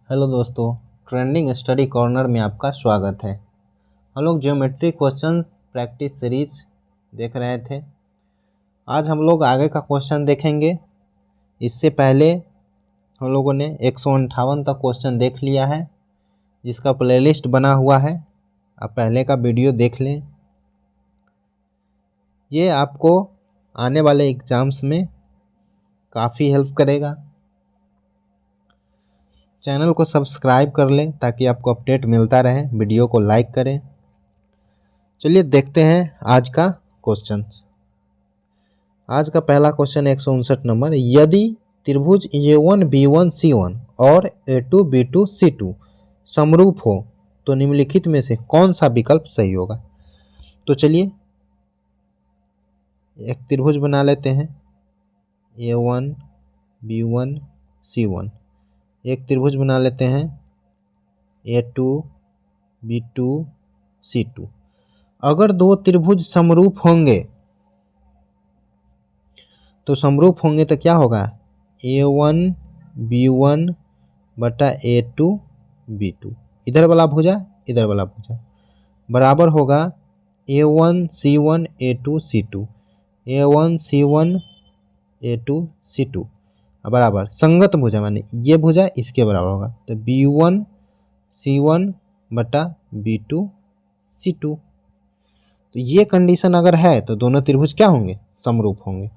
Hello दोस्तों, trending study corner में आपका स्वागत है। हम लोग ज्योमेट्री क्वेश्चन प्रैक्टिस सीरीज देख रहे थे। आज हम लोग आगे का क्वेश्चन देखेंगे। इससे पहले हम लोगों ने 158 तक क्वेश्चन देख लिया है, जिसका प्लेलिस्ट बना हुआ है। आप पहले का वीडियो देख लें। ये आपको आने वाले एग्ज़ाम्स में काफ़ी हेल्प करेगा। चैनल को सब्सक्राइब कर लें ताकि आपको अपडेट मिलता रहे। वीडियो को लाइक करें। चलिए देखते हैं आज का क्वेश्चन। आज का पहला क्वेश्चन 159 नंबर। यदि त्रिभुज A1 B1 C1 और A2 B2 C2 समरूप हो तो निम्नलिखित में से कौन सा विकल्प सही होगा। तो चलिए एक त्रिभुज बना लेते हैं A1 B1 C1। एक त्रिभुज बना लेते हैं A2 B2 C2। अगर दो त्रिभुज समरूप होंगे तो समरूप होंगे तो क्या होगा, A1 B1 बटा A2 B2, इधर वाला भुजा इधर वाला भुजा बराबर होगा A1 C1 A2 C2, A1 C1 A2 C2 बराबर संगत भुजा, माने ये भुजा इसके बराबर होगा। तो B1 C1 बटा B2 C2। तो ये कंडीशन अगर है तो दोनों त्रिभुज क्या होंगे, समरूप होंगे।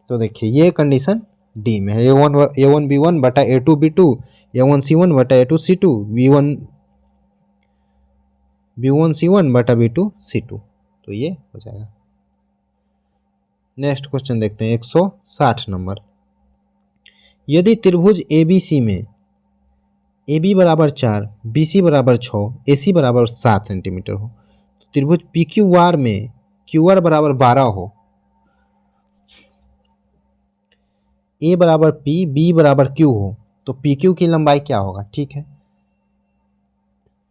तो देखिए ये कंडीशन डी में है। A1 B1 बटा A2 B2, A1 C1 बटा A2 C2, B1 C1 बटा B2 C2। तो ये हो जाएगा। नेक्स्ट क्वेश्चन देखते हैं 160 नंबर। यदि त्रिभुज ABC में AB बराबर 4, BC बराबर 6, AC बराबर 7 सेंटीमीटर हो तो त्रिभुज PQR में QR बराबर 12 हो, A बराबर P B बराबर Q हो तो PQ की लंबाई क्या होगा। ठीक है,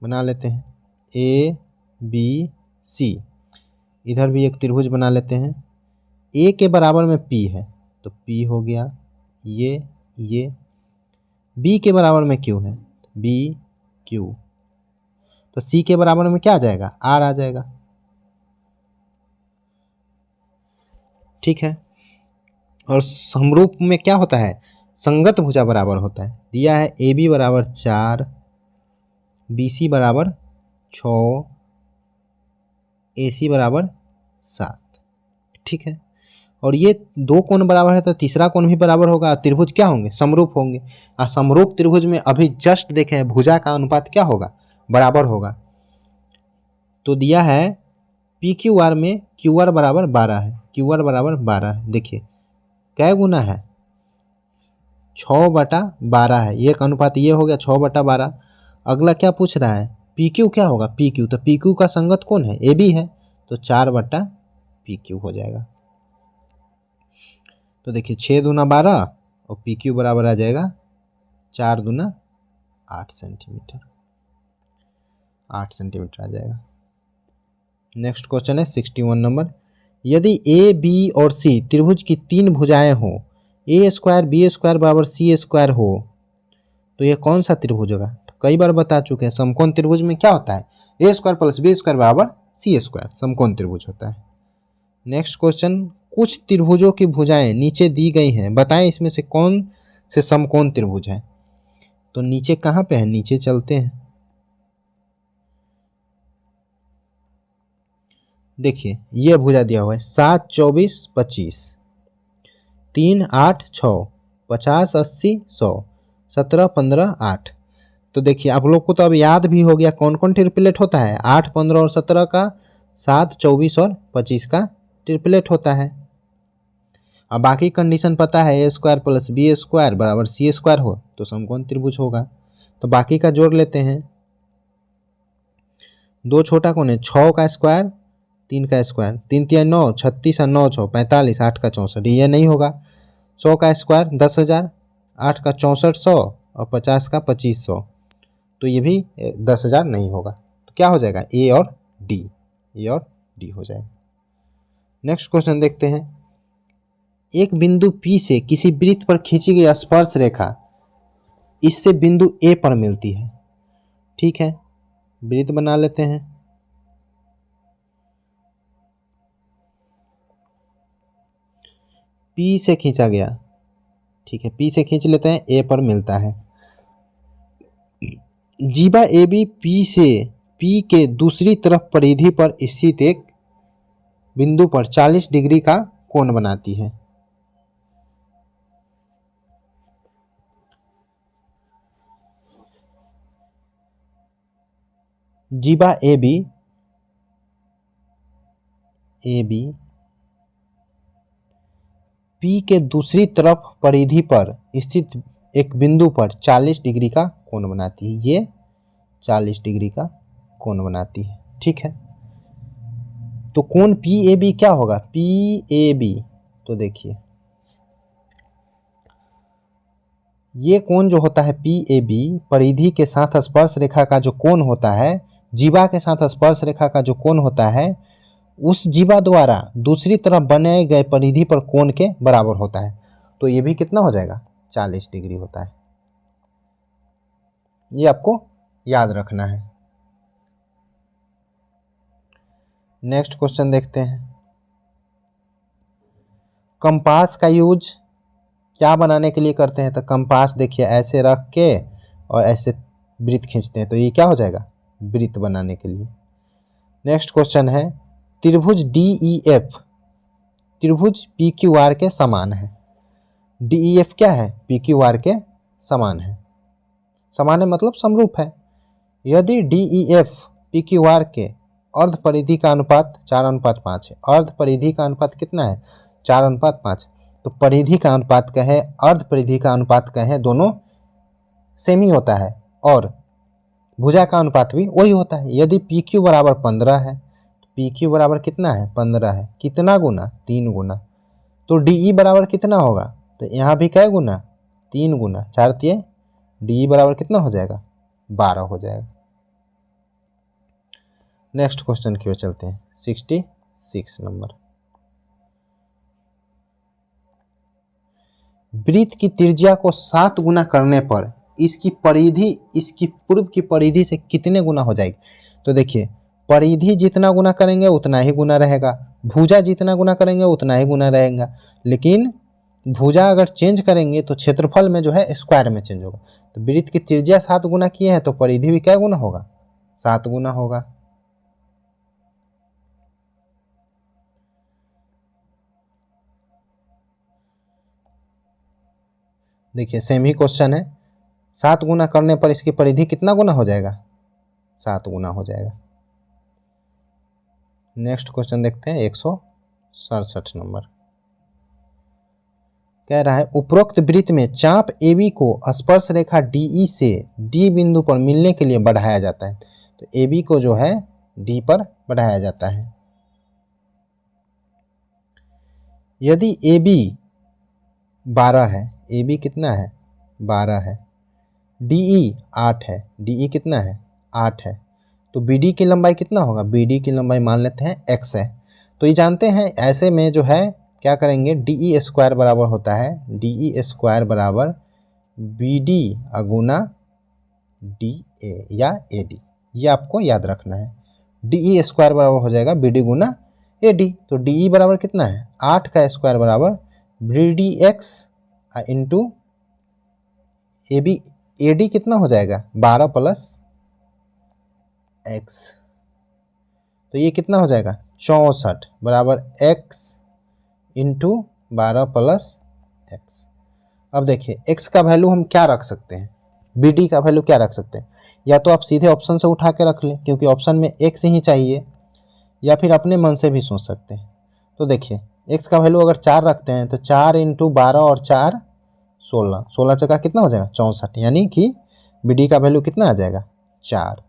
बना लेते हैं A B C। इधर भी एक त्रिभुज बना लेते हैं। A के बराबर में P है तो P हो गया ये। B के बराबर में Q है B Q। तो C के बराबर में क्या आ जाएगा, R आ जाएगा। ठीक है, और समरूप में क्या होता है, संगत भुजा बराबर होता है। दिया है AB बराबर 4, BC बराबर 6, AC बराबर 7। ठीक है, और ये दो कोण बराबर है तो तीसरा कोण भी बराबर होगा। त्रिभुज क्या होंगे, समरूप होंगे। और समरूप त्रिभुज में अभी जस्ट देखें भुजा का अनुपात क्या होगा, बराबर होगा। तो दिया है PQR में QR बराबर 12 है, QR बराबर 12 है। देखिए कै गुना है, 6 बटा 12 है। एक अनुपात ये हो गया 6 बटा 12। अगला क्या पूछ रहा है, PQ क्या होगा, PQ। तो PQ का संगत कौन है, AB है, तो 4 बटा PQ हो जाएगा। तो देखिए 6 दूना 12 और PQ बराबर आ जाएगा 4 दूना 8 सेंटीमीटर, 8 सेंटीमीटर आ जाएगा। नेक्स्ट क्वेश्चन है 61 नंबर। यदि A B और C त्रिभुज की 3 भुजाएं हो, A स्क्वायर B स्क्वायर बराबर C स्क्वायर हो तो ये कौन सा त्रिभुज होगा। तो कई बार बता चुके हैं, समकोण त्रिभुज में क्या होता है, A square plus B square बराबर C स्क्वायर समकोण त्रिभुज होता है। नेक्स्ट क्वेश्चन, कुछ त्रिभुजों की भुजाएं नीचे दी गई हैं, बताएं इसमें से कौन से समकोण त्रिभुज है। तो नीचे कहाँ पे है, नीचे चलते हैं। देखिए ये भुजा दिया हुआ है 7 24 25, 3 8 6, 50 80 100, 17 15 8। तो देखिए आप लोग को तो अब याद भी हो गया कौन कौन ट्रिपलेट होता है, 8 15 और 17 का, 7 24 और 25 का ट्रिपलेट होता है। अब बाकी कंडीशन पता है, A square plus B square बराबर C स्क्वायर हो तो समकोण त्रिभुज होगा। तो बाकी का जोड़ लेते हैं। दो छोटा कौन है, 6 का स्क्वायर 3 का स्क्वायर, 3 3 9 36 और 9 6 45, 8 का 64, ये नहीं होगा। 100 का स्क्वायर 10,000, 8 का 64 100 और 50 का 2500, तो ये भी 10,000 नहीं होगा। तो क्या हो जाएगा, A और D हो जाएगा। नेक्स्ट क्वेश्चन देखते हैं। एक बिंदु P से किसी वृत्त पर खींची गई स्पर्श रेखा इससे बिंदु ए पर मिलती है। ठीक है, वृत्त बना लेते हैं। पी से खींचा गया, ठीक है, पी से खींच लेते हैं, ए पर मिलता है। जीवा ए बी पी से पी के दूसरी तरफ परिधि पर स्थित एक बिंदु पर 40 डिग्री का कोण बनाती है। जीवा ए बी पी के दूसरी तरफ परिधि पर स्थित एक बिंदु पर 40 डिग्री का कोण बनाती है। ये 40 डिग्री का कोण बनाती है। ठीक है, तो कोण पी ए बी क्या होगा? पी ए बी, तो देखिए ये कोण जो होता है पी ए बी, परिधि के साथ स्पर्श रेखा का जो कोण होता है, जीवा के साथ स्पर्श रेखा का जो कोण होता है, उस जीवा द्वारा दूसरी तरफ बनाए गए परिधि पर कोण के बराबर होता है। तो ये भी कितना हो जाएगा? 40 डिग्री होता है। ये आपको याद रखना है। नेक्स्ट क्वेश्चन देखते हैं। कंपास का यूज क्या बनाने के लिए करते हैं? तो कंपास देखिए ऐसे रख के और ऐसे वृत्त खींचते हैं, तो ये क्या हो जाएगा? वृत्त बनाने के लिए। नेक्स्ट क्वेश्चन है, त्रिभुज DEF त्रिभुज PQR के समान है। DEF क्या है? PQR के समान है। समान है मतलब समरूप है। यदि DEF PQR के अर्ध परिधि का अनुपात 4:5 है। अर्ध परिधि का अनुपात कितना है? 4:5। तो परिधि का अनुपात कहें, अर्ध परिधि का अनुपात कहें, दोनों सेम ही होता है। और भुजा का अनुपात भी वही होता है। यदि PQ बराबर 15 है, PQ बराबर कितना है? 15 है। कितना गुना? 3 गुना। तो DE बराबर कितना होगा? तो यहाँ भी क्या गुना? 3 गुना। 4 तिये DE बराबर कितना हो जाएगा? 12 हो जाएगा। नेक्स्ट क्वेश्चन की ओर चलते हैं। 66 नंबर। वृत्त की त्रिज्या को 7 गुना करने पर इसकी परिधि इसकी पूर्व की परिधि से कितने गुना हो जाएगी? तो देखिए, परिधि जितना गुना करेंगे उतना ही गुना रहेगा, भुजा जितना गुना करेंगे उतना ही गुना रहेगा। लेकिन भुजा अगर चेंज करेंगे तो क्षेत्रफल में जो है स्क्वायर में चेंज होगा। तो वृत्त की त्रिज्या 7 गुना किए हैं तो परिधि भी क्या गुना होगा? 7 गुना होगा। देखिए सेम ही क्वेश्चन है। 7 गुना करने पर इसकी परिधि कितना गुना हो जाएगा? 7 गुना हो जाएगा। नेक्स्ट क्वेश्चन देखते हैं। 167 नंबर। कह रहा है, उपरोक्त वृत्त में चाप AB को स्पर्श रेखा DE से D बिंदु पर मिलने के लिए बढ़ाया जाता है। तो AB को जो है D पर बढ़ाया जाता है। यदि AB 12 है, AB कितना है? 12 है। DE 8 है, DE कितना है? 8 है। तो BD की लंबाई कितना होगा? BD की लंबाई मान लेते हैं x है। तो ये जानते हैं, ऐसे में जो है क्या करेंगे? DE स्क्वायर बराबर होता है, DE स्क्वायर बराबर BD गुना DA या AD। ये आपको याद रखना है। DE स्क्वायर बराबर हो जाएगा BD गुना AD। तो DE बराबर कितना है? 8 का स्क्वायर बराबर BDX इंटू AD कितना हो जाएगा? 12 प्लस x। तो ये कितना हो जाएगा? 64 बराबर x इंटू 12 प्लस x। अब देखिए x का वैल्यू हम क्या रख सकते हैं? BD का वैल्यू क्या रख सकते हैं? या तो आप सीधे ऑप्शन से उठा के रख लें क्योंकि ऑप्शन में x ही चाहिए, या फिर अपने मन से भी सोच सकते हैं। तो देखिए x का वैल्यू अगर 4 रखते हैं तो 4 इंटू 12 और 4 16, 16 चौका कितना हो जाएगा? 64। यानी कि BD का वैल्यू कितना आ जाएगा? 4।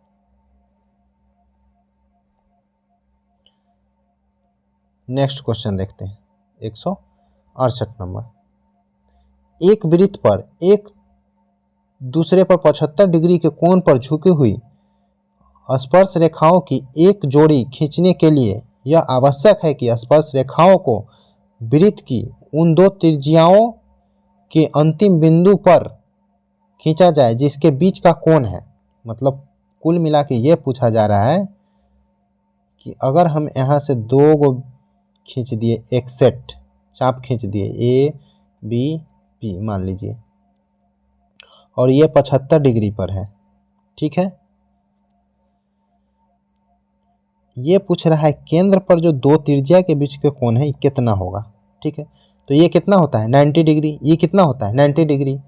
नेक्स्ट क्वेश्चन देखते हैं। 168 नंबर। एक वृत्त पर एक दूसरे पर 75 डिग्री के कोण पर झुकी हुई स्पर्श रेखाओं की एक जोड़ी खींचने के लिए यह आवश्यक है कि स्पर्श रेखाओं को वृत्त की उन दो त्रिज्याओं के अंतिम बिंदु पर खींचा जाए जिसके बीच का कोण है, मतलब कुल मिला के ये पूछा जा रहा है कि अगर हम यहाँ से दो गो खींच दिए, एक सेट चाप खींच दिए ए बी पी मान लीजिए, और ये 75 डिग्री पर है, ठीक है। ये पूछ रहा है केंद्र पर जो दो त्रिज्या के बीच के कोण है ये कितना होगा, ठीक है। तो ये कितना होता है 90 डिग्री, ये कितना होता है 90 डिग्री,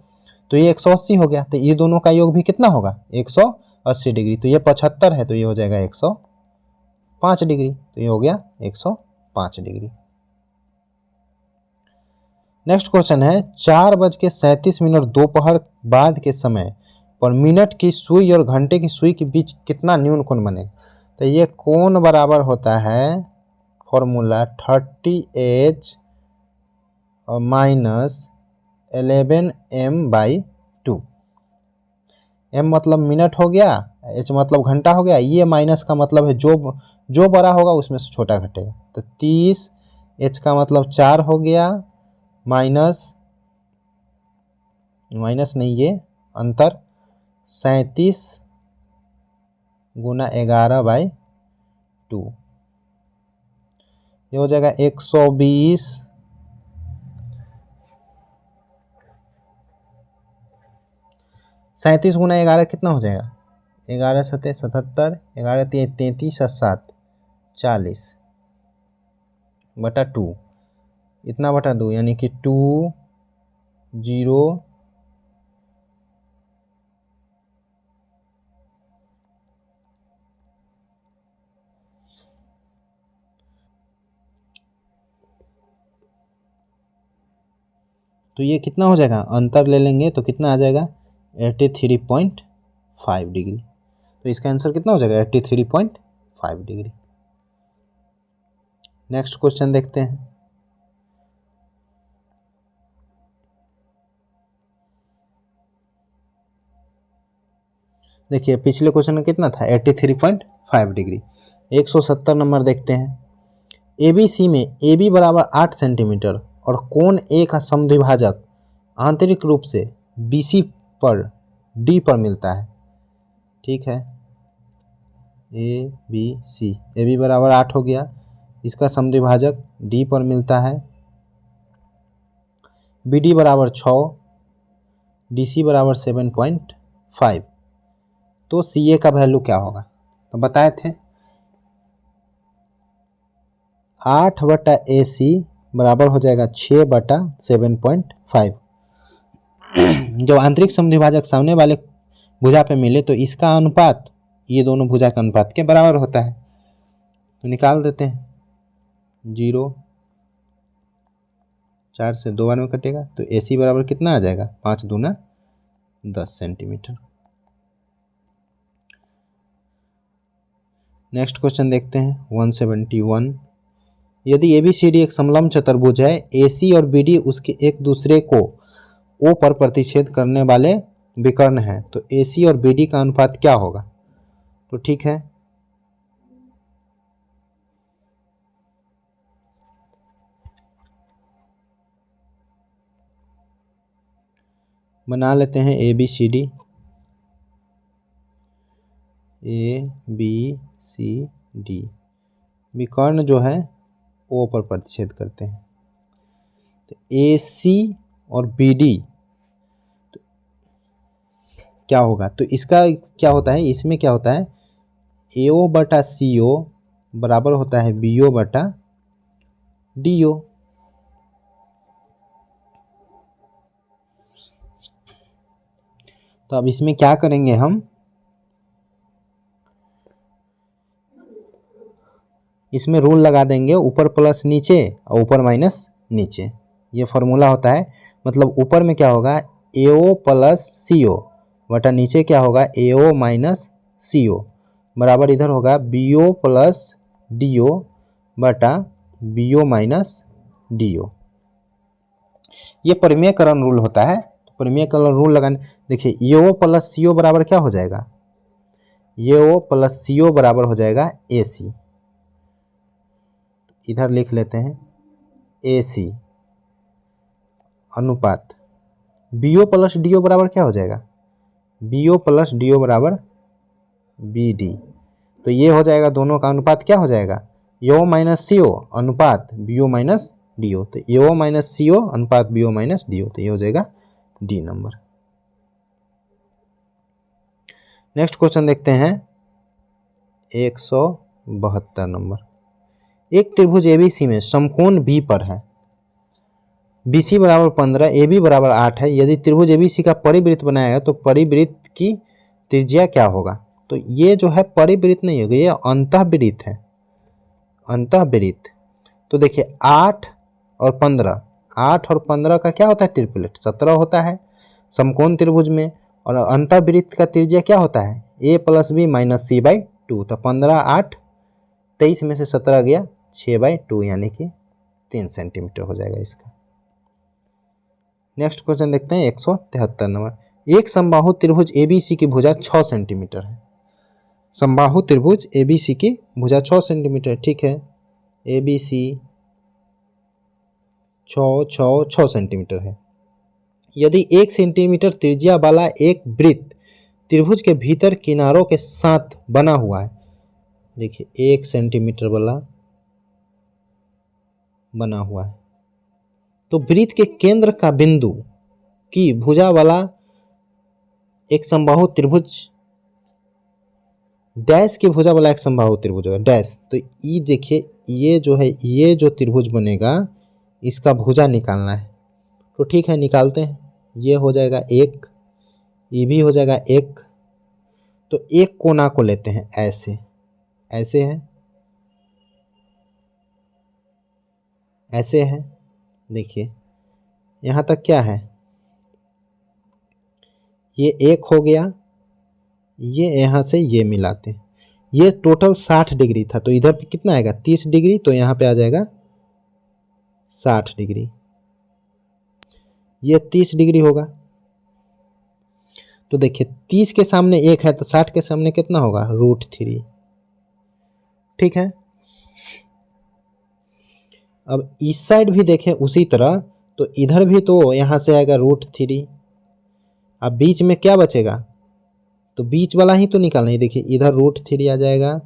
तो ये 180 हो गया, तो ये दोनों का योग भी कितना होगा 180 डिग्री, तो ये 75 है तो ये हो जाएगा 105 डिग्री, तो ये हो गया 105 डिग्री। नेक्स्ट क्वेश्चन है 4:37 दोपहर बाद के समय पर मिनट की सुई और घंटे की सुई के बीच कितना न्यून कोण बनेगा। तो ये कोण बराबर होता है formula 30h minus 11m/2। m मतलब मिनट हो गया, h मतलब घंटा हो गया, ये माइनस का मतलब है जो बड़ा होगा उसमें से छोटा घटेगा, तो 30, h का मतलब 4 हो गया, माइनस नहीं ये अंतर 37 गुना 11/2, ये हो जाएगा 120। 37 गुना 11 कितना हो जाएगा, 11 सत्ते 77, 11 33 और 7 40 बटा 2, इतना बटा 2 यानी कि 2 0 तो ये कितना हो जाएगा, अंतर ले लेंगे तो कितना आ जाएगा 83.5 डिग्री। तो इसका आंसर कितना हो जाएगा 83.5 डिग्री। नेक्स्ट क्वेश्चन देखते हैं। देखिए पिछले क्वेश्चन में कितना था 83.5 डिग्री। 170 नंबर देखते हैं। ABC में AB बराबर 8 सेंटीमीटर और कोण ए का समद्विभाजक आंतरिक रूप से BC पर D पर मिलता है, ठीक है। ABC, AB बराबर 8 हो गया, इसका समद्विभाजक D पर मिलता है। BD बराबर 6, DC बराबर 7.5, तो CA का वैल्यू क्या होगा, तो बताए थे 8/AC बराबर हो जाएगा 6/7.5। जब आंतरिक समद्विभाजक सामने वाले भुजा पे मिले तो इसका अनुपात ये दोनों भुजा के अनुपात के बराबर होता है, तो निकाल देते हैं। 0 4 से 2 बार में कटेगा, तो AC बराबर कितना आ जाएगा 5 दूना 10 सेंटीमीटर। नेक्स्ट क्वेश्चन देखते हैं 171। यदि ABCD एक समलंब चतुर्भुज है, AC और BD उसके एक दूसरे को O पर प्रतिच्छेद करने वाले विकर्ण हैं, तो AC और BD का अनुपात क्या होगा, तो ठीक है बना लेते हैं ABCD विकर्ण जो है O पर प्रतिच्छेद करते हैं, तो AC और BD तो क्या होगा, तो इसका क्या होता है, इसमें क्या होता है AO बटा CO बराबर होता है BO बटा DO। तो अब इसमें क्या करेंगे हम, इसमें रूल लगा देंगे ऊपर प्लस नीचे और ऊपर माइनस नीचे, ये फॉर्मूला होता है। मतलब ऊपर में क्या होगा AO प्लस CO बटा नीचे क्या होगा AO माइनस CO बराबर इधर होगा BO प्लस DO बटा BO माइनस DO। ये परिमेयकरण रूल होता है। परिमेयकरण रूल लगाने देखिए AO प्लस CO बराबर क्या हो जाएगा, AO प्लस CO बराबर हो जाएगा AC, इधर लिख लेते हैं AC अनुपात BO प्लस DO बराबर क्या हो जाएगा B O plus D O बराबर बी डी। तो ये हो जाएगा, दोनों का अनुपात क्या हो जाएगा, ए ओ माइनस सी ओ अनुपात B O minus D O. तो A O minus C O अनुपात B O minus D O, तो ये हो जाएगा डी नंबर। नेक्स्ट क्वेश्चन देखते हैं 172 नंबर। एक त्रिभुज एबीसी में समकोण बी पर है, BC बराबर 15, AB बराबर 8 है। यदि त्रिभुज एबीसी का परिवृत्त बनाया है तो परिवृत्त की त्रिज्या क्या होगा। तो ये जो है परिवृत्त नहीं होगा, ये अंतःवृत्त है, अंतःवृत्त। तो देखिए 8 और 15, 8 और 15 का क्या होता है ट्रिपलेट, 17 होता है समकोण त्रिभुज में। और अंतःवृत्त का त्रिज्या क्या होता है, a plus B minus C by 2। तो 15 8 23 में से 17 गया 6/2, यानी कि 3 सेंटीमीटर हो जाएगा इसका। नेक्स्ट क्वेश्चन देखते हैं 173 नंबर। एक समबाहु त्रिभुज ABC की भुजा 6 सेंटीमीटर है। समबाहु त्रिभुज ABC की भुजा 6 सेंटीमीटर, ठीक है। ABC 6 सेंटीमीटर है। यदि 1 सेंटीमीटर त्रिज्या वाला एक वृत्त त्रिभुज के भीतर किनारों के साथ बना हुआ है, देखिए 1 सेंटीमीटर वाला बना हुआ है, तो वृत्त के केंद्र का बिंदु की भुजा वाला एक समबाहु त्रिभुज डैश की भुजा वाला एक समबाहु त्रिभुज होगा डैश। तो ये देखिए, ये जो है, ये जो त्रिभुज बनेगा इसका भुजा निकालना है। तो ठीक है, निकालते हैं। ये हो जाएगा 1, ये भी हो जाएगा 1। तो एक कोना को लेते हैं, ऐसे ऐसे है, ऐसे है। देखिए यहाँ तक क्या है, ये 1 हो गया, ये यहाँ से ये मिलाते हैं। ये टोटल 60 डिग्री था, तो इधर पे कितना आएगा 30 डिग्री, तो यहाँ पे आ जाएगा 60 डिग्री। ये 30 डिग्री होगा। तो देखिए 30 के सामने 1 है, तो 60 के सामने कितना होगा √3, ठीक है। अब इस साइड भी देखें उसी तरह, तो इधर भी तो यहाँ से आएगा √3। अब बीच में क्या बचेगा, तो बीच वाला ही तो निकालना है। देखिए इधर √3 आ जाएगा,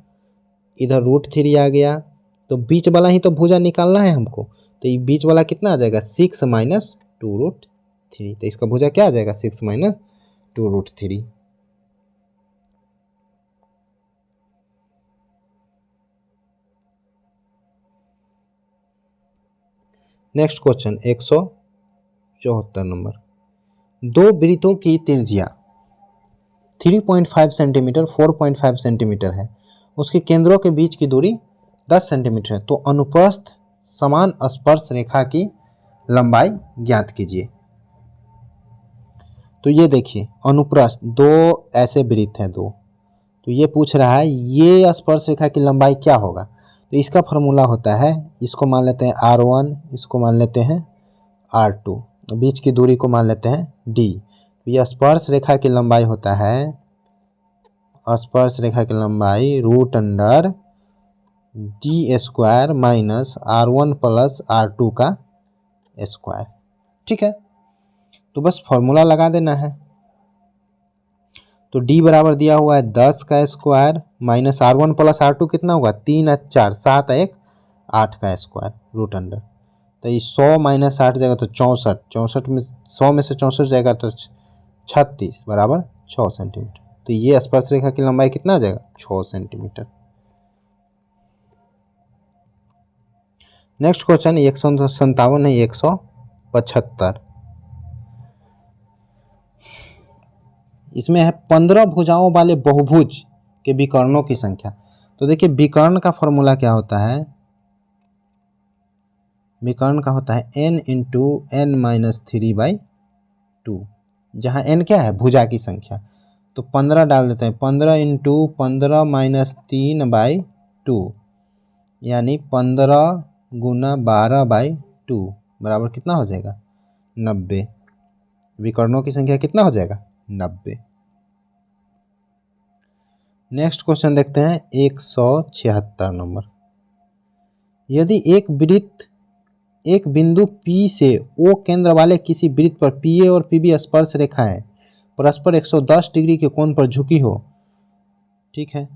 इधर √3 आ गया, तो बीच वाला ही तो भुजा निकालना है हमको। तो ये बीच वाला कितना आ जाएगा 6 माइनस 2√3। तो इसका भुजा क्या आ जाएगा 6 माइनस 2√3। Next question 174 number. दो वृत्तों की त्रिज्या 3.5 सेंटीमीटर 4.5 सेंटीमीटर है, उसके केंद्रों के बीच की दूरी 10 सेंटीमीटर है। तो अनुप्रस्थ समान स्पर्श रेखा की लंबाई ज्ञात कीजिए। तो ये देखिए अनुप्रस्थ, दो ऐसे वृत्त हैं दो, तो ये पूछ रहा है ये स्पर्श रेखा की लंबाई क्या होगा। तो इसका फॉर्मूला होता है, इसको मान लेते हैं R1, इसको मान लेते हैं R2, बीच की दूरी को मान लेते हैं D। यह स्पर्श रेखा की लंबाई होता है, स्पर्श रेखा की लंबाई √D² minus R1 plus R2 का स्क्वायर, ठीक है। तो बस फॉर्मूला लगा देना है। तो D बराबर दिया हुआ है 10 का square minus R1 plus R2 कितना होगा 3 और 4 7 1 8 का स्क्वायर √। तो ये 100 माइनस 8 जाएगा तो 64, 64 में 100 में से 64 जाएगा तो 36 बराबर 6 सेंटीमीटर। तो ये स्पर्श रेखा की लंबाई कितना आ जाएगा 6 सेंटीमीटर। नेक्स्ट क्वेश्चन 157 है 175। इसमें है 15 भुजाओं वाले बहुभुज के विकर्णों की संख्या। तो देखिए विकर्ण का फॉर्मूला क्या होता है, विकर्ण का होता है n इंटू n माइनस 3/2, जहाँ n क्या है भुजा की संख्या। तो 15 डाल देते हैं, 15 इंटू 15 माइनस 3/2, यानी 15 गुना 12/2 बराबर कितना हो जाएगा 90। विकर्णों की संख्या कितना हो जाएगा 90। नेक्स्ट क्वेश्चन देखते हैं 176 नंबर। यदि एक वृत्त एक बिंदु P से O केंद्र वाले किसी वृत्त पर PA और PB स्पर्श रेखाएं परस्पर 110 डिग्री के कोण पर झुकी हो, ठीक है,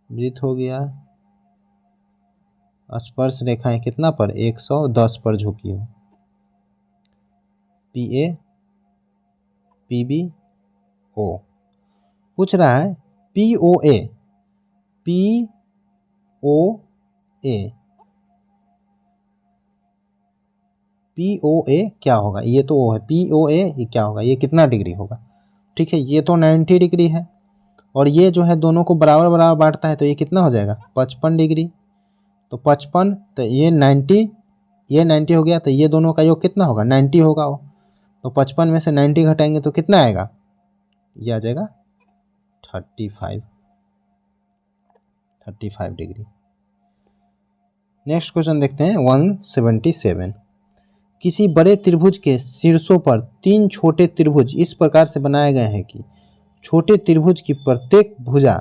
वृत्त हो गया, स्पर्श रेखाएं कितना पर 110 पर झुकी हो, P A P B O. पूछ रहा है P O A, P O A, P O A क्या होगा, ये तो ओ है, पी ओ ए ये क्या होगा, ये कितना डिग्री होगा, ठीक है, ये तो 90 डिग्री है और ये जो है दोनों को बराबर बराबर बांटता है तो ये कितना हो जाएगा 55 डिग्री। तो 55 तो ये 90, ये 90 हो गया, तो ये दोनों का योग कितना होगा 90 होगा वो। तो 55 में से 90 घटाएंगे तो कितना आएगा, ये आ जाएगा 35 डिग्री। नेक्स्ट क्वेश्चन देखते हैं 177। किसी बड़े त्रिभुज के शीर्षों पर 3 छोटे त्रिभुज इस प्रकार से बनाए गए हैं कि छोटे त्रिभुज की प्रत्येक भुजा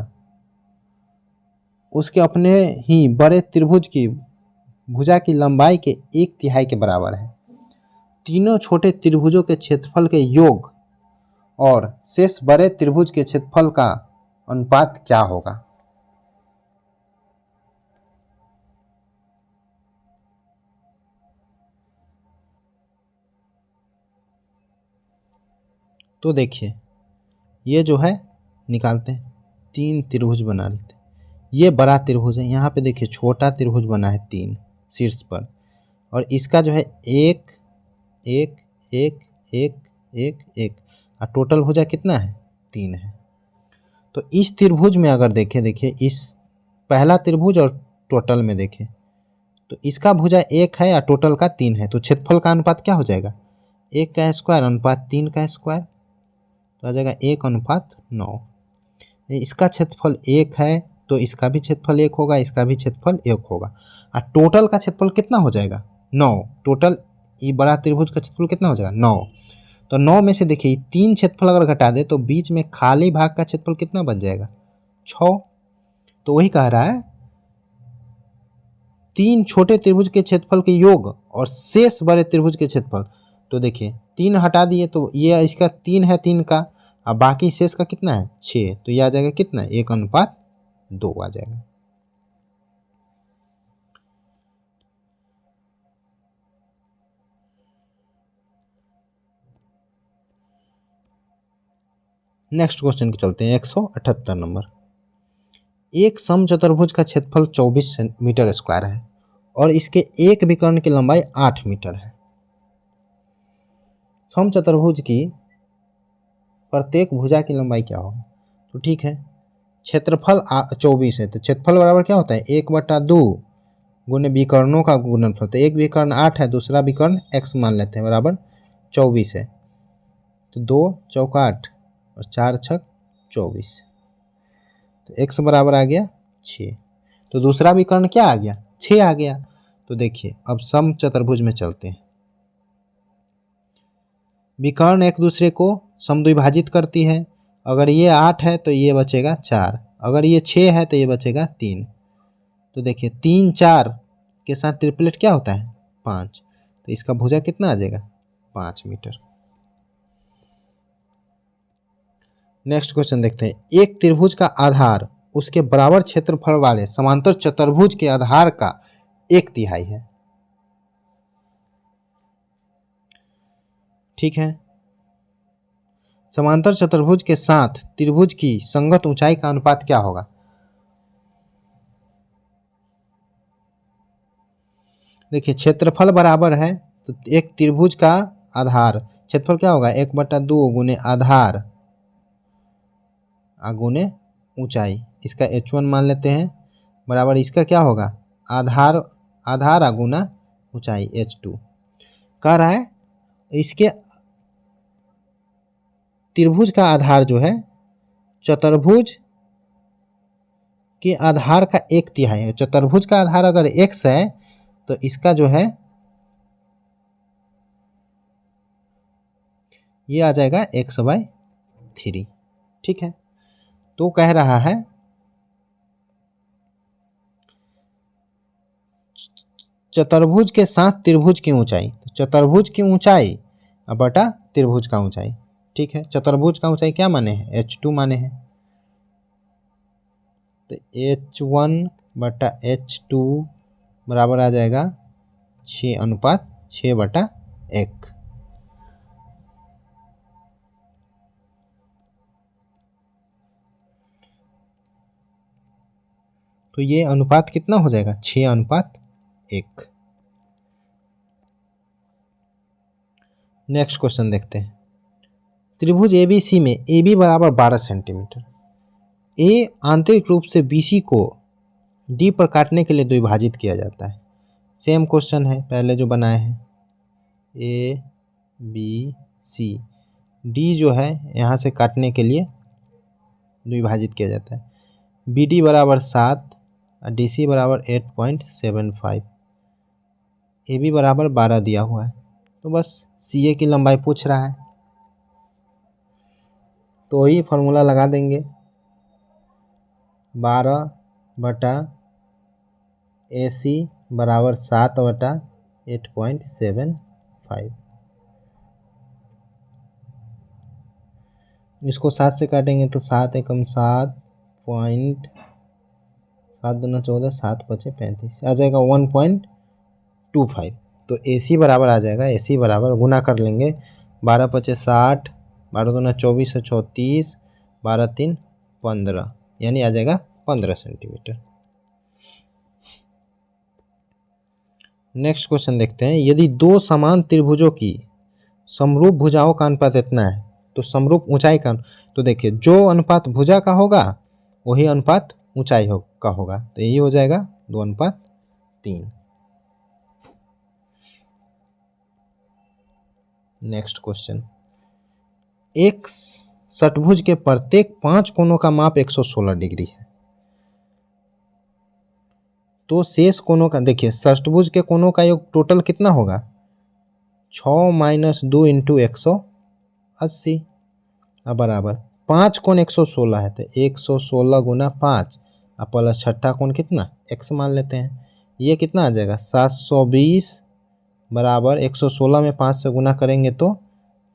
उसके अपने ही बड़े त्रिभुज की भुजा की लंबाई के 1/3 के बराबर है। तीनों छोटे त्रिभुजों के क्षेत्रफल के योग और शेष बड़े त्रिभुज के क्षेत्रफल का अनुपात क्या होगा। तो देखिए ये जो है निकालते हैं, 3 त्रिभुज बना लेते हैं, ये बड़ा त्रिभुज है, यहाँ पे देखिए छोटा त्रिभुज बना है 3 शीर्ष पर, और इसका जो है 1 1 1 1 1 1 और टोटल भुजा कितना है 3 है। तो इस त्रिभुज में अगर देखें, देखिए इस पहला त्रिभुज और टोटल में देखें तो इसका भुजा 1 है और टोटल का 3 है, तो क्षेत्रफल का अनुपात क्या हो जाएगा 1 का स्क्वायर अनुपात 3 का स्क्वायर, तो आ जाएगा 1:9। इसका क्षेत्रफल 1 है तो इसका भी क्षेत्रफल 1 होगा, इसका भी क्षेत्रफल 1 होगा, और टोटल का क्षेत्रफल कितना हो जाएगा 9। टोटल ये बड़ा त्रिभुज का क्षेत्रफल कितना हो जाएगा 9। तो 9 में से देखिए 3 क्षेत्रफल अगर घटा दे तो बीच में खाली भाग का क्षेत्रफल कितना बन जाएगा 6। तो वही कह रहा है 3 छोटे त्रिभुज के क्षेत्रफल के योग और शेष बड़े त्रिभुज के क्षेत्रफल। तो देखिए 3 हटा दिए तो ये इसका 3 है 3 का, अब बाकी शेष का कितना है 6, तो ये आ जाएगा कितना 1:2 आ जाएगा। नेक्स्ट क्वेश्चन के चलते हैं 178 नंबर। एक समचतुर्भुज का क्षेत्रफल 24 मीटर स्क्वायर है और इसके एक विकर्ण की लंबाई 8 मीटर है। समचतुर्भुज की प्रत्येक भुजा की लंबाई क्या होगी। तो ठीक है, क्षेत्रफल 24 है तो क्षेत्रफल बराबर क्या होता है 1/2 गुने विकर्णों का गुणनफल। तो एक विकर्ण 8 है, दूसरा विकर्ण x मान लेते हैं बराबर 24 है, तो 2 चौका 8 और 4 छक 24, तो x बराबर आ गया 6। तो दूसरा विकर्ण क्या आ गया 6 आ गया। तो देखिए अब समचतुर्भुज में चलते हैं, विकर्ण एक दूसरे को समद्विभाजित करती है। अगर ये 8 है तो ये बचेगा 4, अगर ये 6 है तो ये बचेगा 3। तो देखिए 3 4 के साथ ट्रिपलेट क्या होता है 5, तो इसका भुजा कितना आ जाएगा 5 मीटर। नेक्स्ट क्वेश्चन देखते हैं। एक त्रिभुज का आधार उसके बराबर क्षेत्रफल वाले समांतर चतुर्भुज के आधार का 1/3 है। ठीक है, समांतर चतुर्भुज के साथ त्रिभुज की संगत ऊंचाई का अनुपात क्या होगा। देखिए क्षेत्रफल बराबर है तो एक त्रिभुज का आधार क्षेत्रफल क्या होगा 1/2 गुने आधार गुने ऊंचाई, इसका h1 मान लेते हैं बराबर इसका क्या होगा आधार गुना ऊंचाई h2। कह रहा है इसके त्रिभुज का आधार जो है चतुर्भुज के आधार का 1/3 है। चतुर्भुज का आधार अगर x है तो इसका जो है ये आ जाएगा x/3। ठीक है, तो कह रहा है चतुर्भुज के साथ त्रिभुज की ऊंचाई, तो चतुर्भुज की ऊंचाई बटा त्रिभुज का ऊंचाई। ठीक है, चतुर्भुज का ऊंचाई क्या माने हैं, h2 माने हैं, तो h1 बटा h2 बराबर आ जाएगा 6:6/1। तो ये अनुपात कितना हो जाएगा, 6:1। नेक्स्ट क्वेश्चन देखते हैं। त्रिभुज ABC में AB बराबर 12 सेंटीमीटर, ए आंतरिक रूप से BC को D पर काटने के लिए द्विभाजित किया जाता है। सेम क्वेश्चन है पहले जो बनाए हैं, ABC, D जो है यहाँ से काटने के लिए द्विभाजित किया जाता है। BD बराबर 7 और DC बराबर 8.75, AB बराबर 12 दिया हुआ है, तो बस CA की लंबाई पूछ रहा है, तो वही फॉर्मूला लगा देंगे, 12/AC बराबर 7/8.75। इसको 7 से काटेंगे तो 7 एकम 7 पॉइंट 7 दूना 14, 7 पचे 35, आ जाएगा 1.25। तो AC बराबर आ जाएगा, AC बराबर गुना कर लेंगे, 12 पचे 60, 12 दूना 24 है 34, 12 3 15, यानी आ जाएगा 15 सेंटीमीटर। नेक्स्ट क्वेश्चन देखते हैं। यदि दो समान त्रिभुजों की समरूप भुजाओं का अनुपात इतना है, तो समरूप ऊंचाई का, तो देखिए जो अनुपात भुजा का होगा वही अनुपात ऊंचाई का होगा, तो यही हो जाएगा 2:3। नेक्स्ट क्वेश्चन, एक षटभुज के प्रत्येक 5 कोणों का माप 116 डिग्री है, तो शेष कोणों का, देखिए षटभुज के कोणों का योग टोटल कितना होगा, 6 - 2 × 180 बराबर 5 कोण 116 है, तो 116 × 5 और प्लस छठा कोण कितना, x मान लेते हैं, ये कितना आ जाएगा 720 बराबर 116 में 5 से गुना करेंगे तो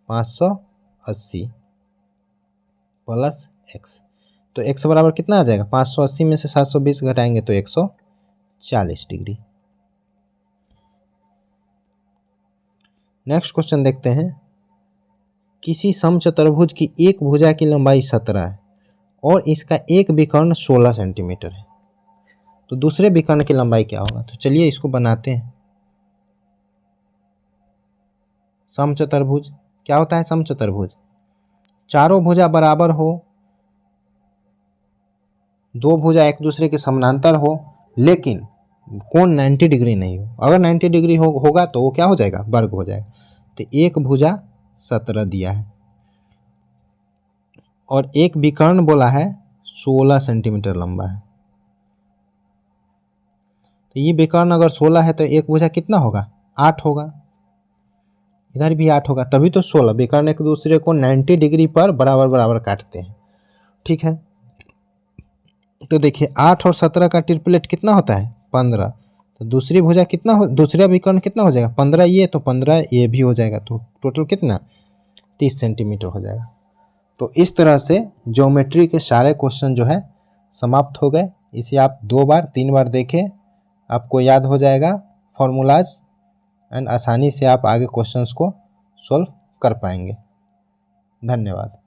580 प्लस x, तो x बराबर कितना आ जाएगा, 580 में से 720 घटाएंगे तो 140 डिग्री। नेक्स्ट क्वेश्चन देखते हैं। किसी समचतुर्भुज की एक भुजा की लंबाई 17 है और इसका एक विकर्ण 16 सेंटीमीटर है, तो दूसरे विकर्ण की लंबाई क्या होगा, तो चलिए इसको बनाते हैं। समचतुर्भुज क्या होता है, समचतुर्भुज चारों भुजा बराबर हो, दो भुजा एक दूसरे के समानांतर हो, लेकिन कोण 90 डिग्री नहीं हो। अगर 90 डिग्री होगा तो वो क्या हो जाएगा, वर्ग हो जाएगा। तो एक भुजा 17 दिया है और एक विकर्ण बोला है 16 सेंटीमीटर लंबा है, तो ये विकर्ण अगर 16 है तो एक भुजा कितना होगा, 8 होगा, इधर भी 8 होगा, तभी तो 16। विकर्ण एक दूसरे को 90 डिग्री पर बराबर बराबर काटते हैं। ठीक है, तो देखिए 8 और 17 का ट्रिपलेट कितना होता है, 15, तो दूसरी भुजा कितना हो, दूसरा विकर्ण कितना हो जाएगा, 15 ये, तो 15 ये भी हो जाएगा, तो टोटल कितना 30 सेंटीमीटर हो जाएगा। तो इस तरह से ज्योमेट्री के सारे क्वेश्चन जो है समाप्त हो गए। इसे आप 2 बार 3 बार देखें, आपको याद हो जाएगा फॉर्मूलाज, एंड आसानी से आप आगे क्वेश्चंस को सॉल्व कर पाएंगे। धन्यवाद।